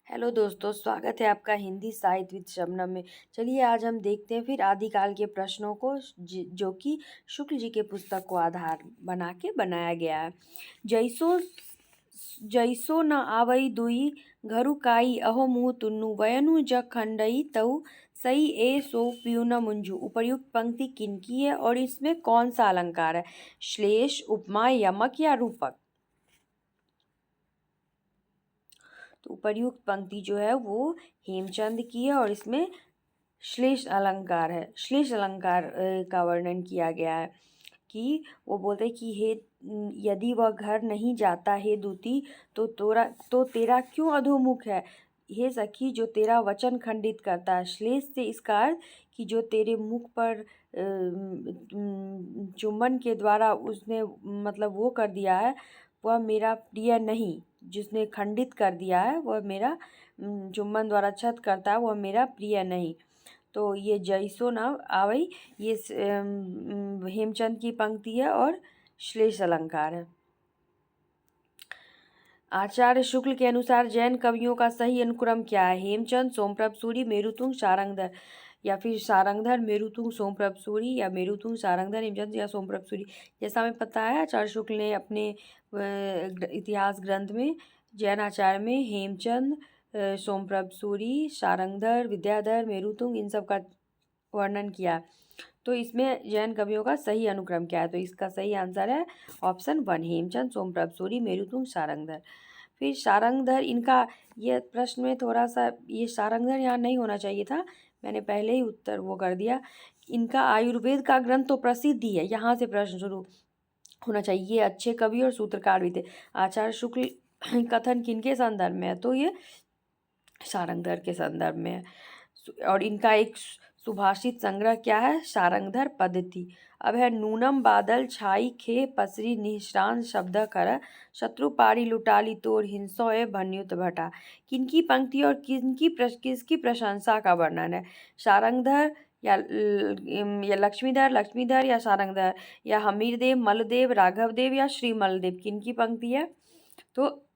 Hello दोस्तों, स्वागत है आपका हिंदी साहित्य विद शबनम में। चलिए आज हम देखते हैं फिर आदिकाल के प्रश्नों को जो कि शुक्ल जी के पुस्तक को आधार बना के बनाया गया है। जैसो जैसो न आवई दुई घरु काई अहो मुँह तुन्नु वयनु जग खंडई तऊ सई ए सो पियु न मुंजु। उपर्युक्त पंक्ति किनकी है और इसमें कौन सा अलंकार है? श्लेष, उपमा, यमक या रूपक? तो उपर्युक्त पंक्ति जो है वो हेमचंद की है और इसमें श्लेष अलंकार है। श्लेष अलंकार का वर्णन किया गया है कि वो बोलते हैं कि हे यदि वह घर नहीं जाता हे दूती तो तेरा क्यों अधोमुख है? हे सखी जो तेरा वचन खंडित करता है। श्लेष से इसका अर्थ कि जो तेरे मुख पर चुंबन के द्वारा उसने मतलब वो कर दिया है वह मेरा प्रिय नहीं। जिसने खंडित कर दिया है वह मेरा चुंबन द्वारा छत करता है वह मेरा प्रिय नहीं। तो ये जैसो न आवई ये हेमचंद की पंक्ति है और श्लेष अलंकार है। आचार्य शुक्ल के अनुसार जैन कवियों का सही अनुक्रम क्या है? हेमचंद, सोमप्रभ सूरी, मेरुतुंग, सारंगधर, या फिर सारंगधर, मेरुतुंग, सोमप्रभ सूरी, या मेरुतुंग, सारंगधर, हेमचंद या सोमप्रभ सूरी। जैसा हमें पता है आचार्य शुक्ल ने अपने इतिहास ग्रंथ में जैन आचार्य में हेमचंद, सोमप्रभ सूरी, सारंगधर, विद्याधर, मेरुतुंग इन सब का वर्णन किया। तो इसमें जैन कवियों का सही अनुक्रम क्या है? तो इसका सही आंसर है ऑप्शन 1 हेमचंद, सोमप्रभ सूरी, मेरुतुंग, सारंगधर। फिर सारंगधर इनका ये प्रश्न में थोड़ा सा ये सारंगधर यहाँ नहीं होना चाहिए था, मैंने पहले ही उत्तर वो कर दिया। इनका आयुर्वेद का ग्रंथ तो प्रसिद्ध ही है, यहाँ से प्रश्न शुरू होना चाहिए। ये अच्छे कवि और सूत्रकार भी थे। आचार्य शुक्ल कथन किनके संदर्भ में है? तो ये सारंगधर के संदर्भ में है। और इनका एक सुभाषित संग्रह क्या है? सारंगधर पद्धति। अब है नूनम बादल छाई खे पसरी निःश्रांत शब्द कर शत्रु पारी लुटाली तोर हिंसो ए भन्युत भटा। किनकी पंक्ति और किसकी प्रशंसा का वर्णन है? सारंगधर या लक्ष्मीधर या सारंगधर या हमीरदेव, मलदेव, राघवदेव या श्री मलदेव? किनकी पंक्ति है? तो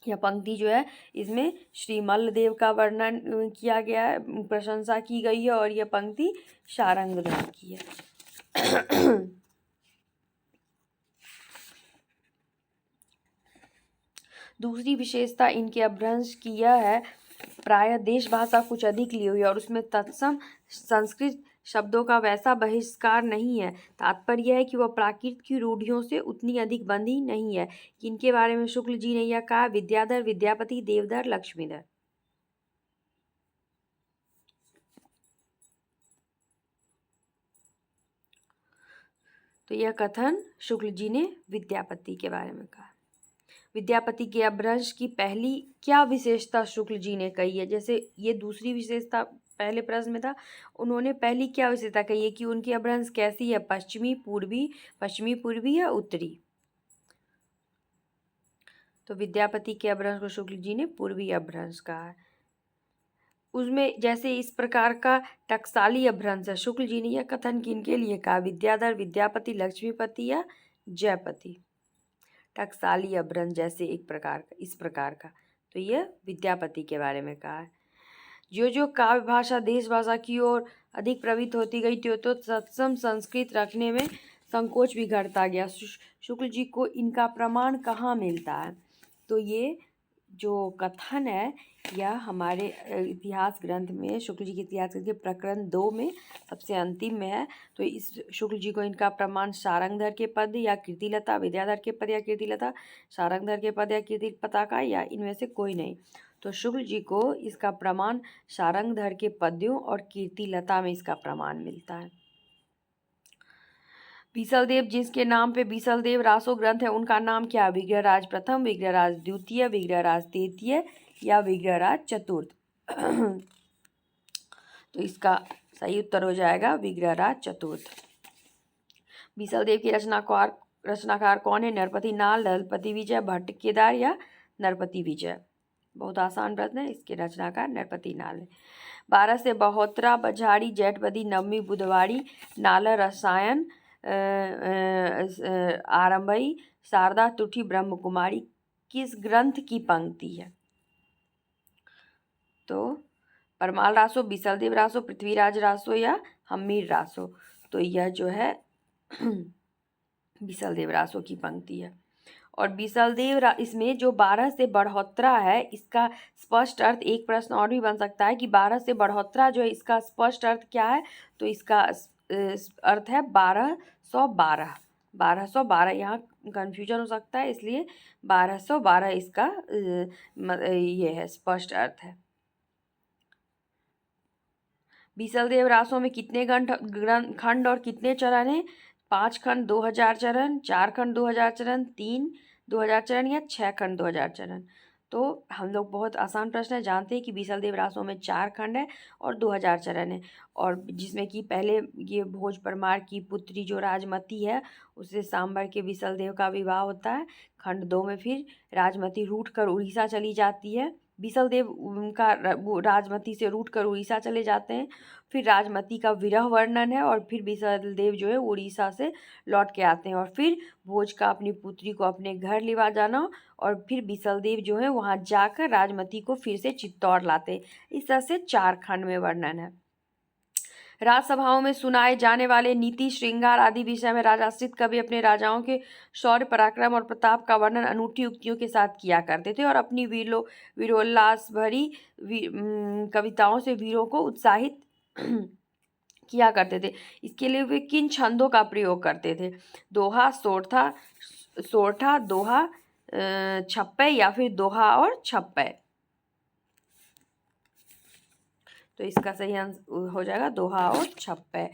यह पंक्ति जो है इसमें श्री मल्लदेव का वर्णन किया गया है, प्रशंसा की गई है और यह पंक्ति सारंगधर की है। दूसरी विशेषता इनके अपभ्रंश की यह है प्रायः देश भाषा कुछ अधिक ली हुई है और उसमें तत्सम संस्कृत शब्दों का वैसा बहिष्कार नहीं है। तात्पर्य यह है कि वह प्राकृत की रूढ़ियों से उतनी अधिक बंधी नहीं है। किनके बारे में शुक्ल जी ने यह कहा? विद्याधर, विद्यापति, देवधर, लक्ष्मीधर। तो यह कथन शुक्ल जी ने विद्यापति के बारे में कहा। विद्यापति के अपभ्रंश की पहली क्या विशेषता शुक्ल जी ने कही है? जैसे ये दूसरी विशेषता पहले प्रश्न में था, उन्होंने पहली क्या विशेषता कही है कि उनकी अपभ्रंश कैसी है? पश्चिमी पूर्वी या उत्तरी? तो विद्यापति के अपभ्रंश को शुक्ल जी ने पूर्वी अपभ्रंश कहा है। उसमें जैसे इस प्रकार का टकसाली अपभ्रंश है। शुक्ल जी ने यह कथन किनके लिए कहा? विद्याधर, विद्यापति, लक्ष्मीपति या जयपति? टकसाली अपभ्रंश जैसे इस प्रकार का, तो यह विद्यापति के बारे में कहा है। जो काव्य भाषा देश भाषा की ओर अधिक प्रवृत्त होती गई तो तत्सम संस्कृत रखने में संकोच भी घटता गया। शुक्ल जी को इनका प्रमाण कहाँ मिलता है? तो ये जो कथन है यह हमारे इतिहास ग्रंथ में शुक्ल जी के इतिहास ग्रंथ के प्रकरण 2 में सबसे अंतिम में है। तो इस शुक्ल जी को इनका प्रमाण सारंगधर के पद या कीर्तिलता, विद्याधर के पद या कीर्तिलता, सारंगधर के पद या कीर्तिलता का, या इनमें से कोई नहीं। तो शुक्ल जी को इसका प्रमाण सारंगधर के पद्यों और कीर्तिलता में इसका प्रमाण मिलता है। बीसलदेव जिसके नाम पे बीसलदेव रासो ग्रंथ है उनका नाम क्या? विग्रहराज प्रथम, विग्रहराज द्वितीय, विग्रहराज तृतीय या विग्रहराज चतुर्थ? तो इसका सही उत्तर हो जाएगा विग्रहराज चतुर्थ। बीसलदेव के रचनाकार कौन है? नरपति नाल, दलपति विजय, भट्ट केदार या नरपति विजय? बहुत आसान प्रश्न है, इसके रचनाकार नरपति नाल है। 12 से बहोत्रा बझाड़ी जेठबदी नवमी बुधवारी नाल रसायन आरंभई शारदा तुठी ब्रह्म कुमारी किस ग्रंथ की पंक्ति है? तो परमाल रासो, बीसलदेव रासो, पृथ्वीराज रासो या हम्मीर रासो। तो यह जो है बीसलदेव रासो की पंक्ति है। और इसमें जो 12 से बढ़ोतरा है, इसका स्पष्ट अर्थ, एक प्रश्न और भी बन सकता है कि 12 से बढ़ोतरा जो है इसका स्पष्ट अर्थ क्या है। तो इसका अर्थ है 1212। 1212 यहाँ कन्फ्यूजन हो सकता है, इसलिए 1212 इसका ये है स्पष्ट अर्थ है। बीसलदेव रासों में कितने खंड और कितने चरण हैं? 5 खंड 2000 चरण, 4 खंड 2000 चरण, 3 2000 चरण या 6 खंड 2000 चरण। तो हम लोग बहुत आसान प्रश्न है, जानते हैं कि बीसलदेव रासों में 4 खंड है और 2000 चरण है। और जिसमें कि पहले ये भोज परमार की पुत्री जो राजमती है, उससे सांबर के बीसलदेव का विवाह होता है। खंड 2 में फिर राजमती रूठ कर उड़ीसा चली जाती है। बीसलदेव उनका राजमती से रूठ कर उड़ीसा चले जाते हैं। फिर राजमती का विरह वर्णन है और फिर बीसलदेव जो है उड़ीसा से लौट के आते हैं और फिर भोज का अपनी पुत्री को अपने घर लिवा जाना और फिर बीसलदेव जो है वहाँ जाकर राजमती को फिर से चित्तौड़ लाते। इस तरह से 4 खंड में वर्णन है। राजसभाओं में सुनाए जाने वाले नीति, श्रृंगार आदि विषय में राजाश्रित कवि अपने राजाओं के शौर्य, पराक्रम और प्रताप का वर्णन अनूठी युक्तियों के साथ किया करते थे और अपनी वीरोल्लास भरी कविताओं से वीरों को उत्साहित किया करते थे। इसके लिए वे किन छंदों का प्रयोग करते थे? दोहा, सोरठा, दोहा, छप्पे या फिर दोहा और छप्पे। तो इसका सही आंसर हो जाएगा दोहा और छप्पे।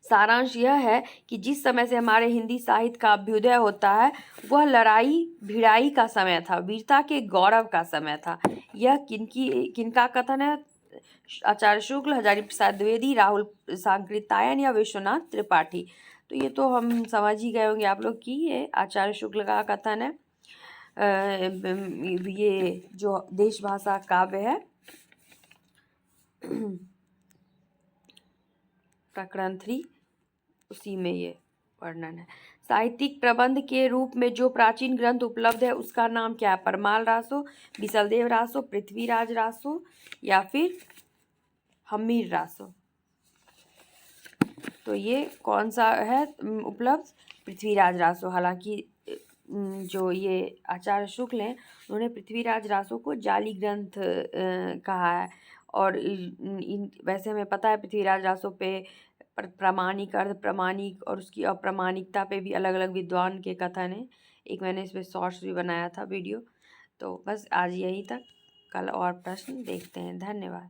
सारांश यह है कि जिस समय से हमारे हिंदी साहित्य का अभ्युदय होता है वह लड़ाई भिड़ाई का समय था, वीरता के गौरव का समय था। यह किनका कथन है? आचार्य शुक्ल, हजारी प्रसाद द्विवेदी, राहुल सांकृत्यायन या विश्वनाथ त्रिपाठी। तो ये तो हम समझ ही गए होंगे आप लोग कि ये आचार्य शुक्ल का कथन है। ये जो देशभाषा काव्य है प्रकरण 3, उसी में ये वर्णन है। साहित्यिक प्रबंध के रूप में जो प्राचीन ग्रंथ उपलब्ध है उसका नाम क्या है? परमाल रासो, बीसलदेव रासो, पृथ्वीराज रासो या फिर हम्मीर रासो। तो ये कौन सा है उपलब्ध? पृथ्वीराज रासो। हालांकि जो ये आचार्य शुक्ल हैं उन्होंने पृथ्वीराज रासो को जाली ग्रंथ कहा है। और वैसे हमें पता है पृथ्वीराज रासो पे प्रामाणिक, अर्ध प्रामाणिक और उसकी अप्रामाणिकता पे भी अलग अलग विद्वान के कथन हैं। एक मैंने इस पर शॉर्ट्स भी बनाया था वीडियो। तो बस आज यही तक, कल और प्रश्न देखते हैं। धन्यवाद।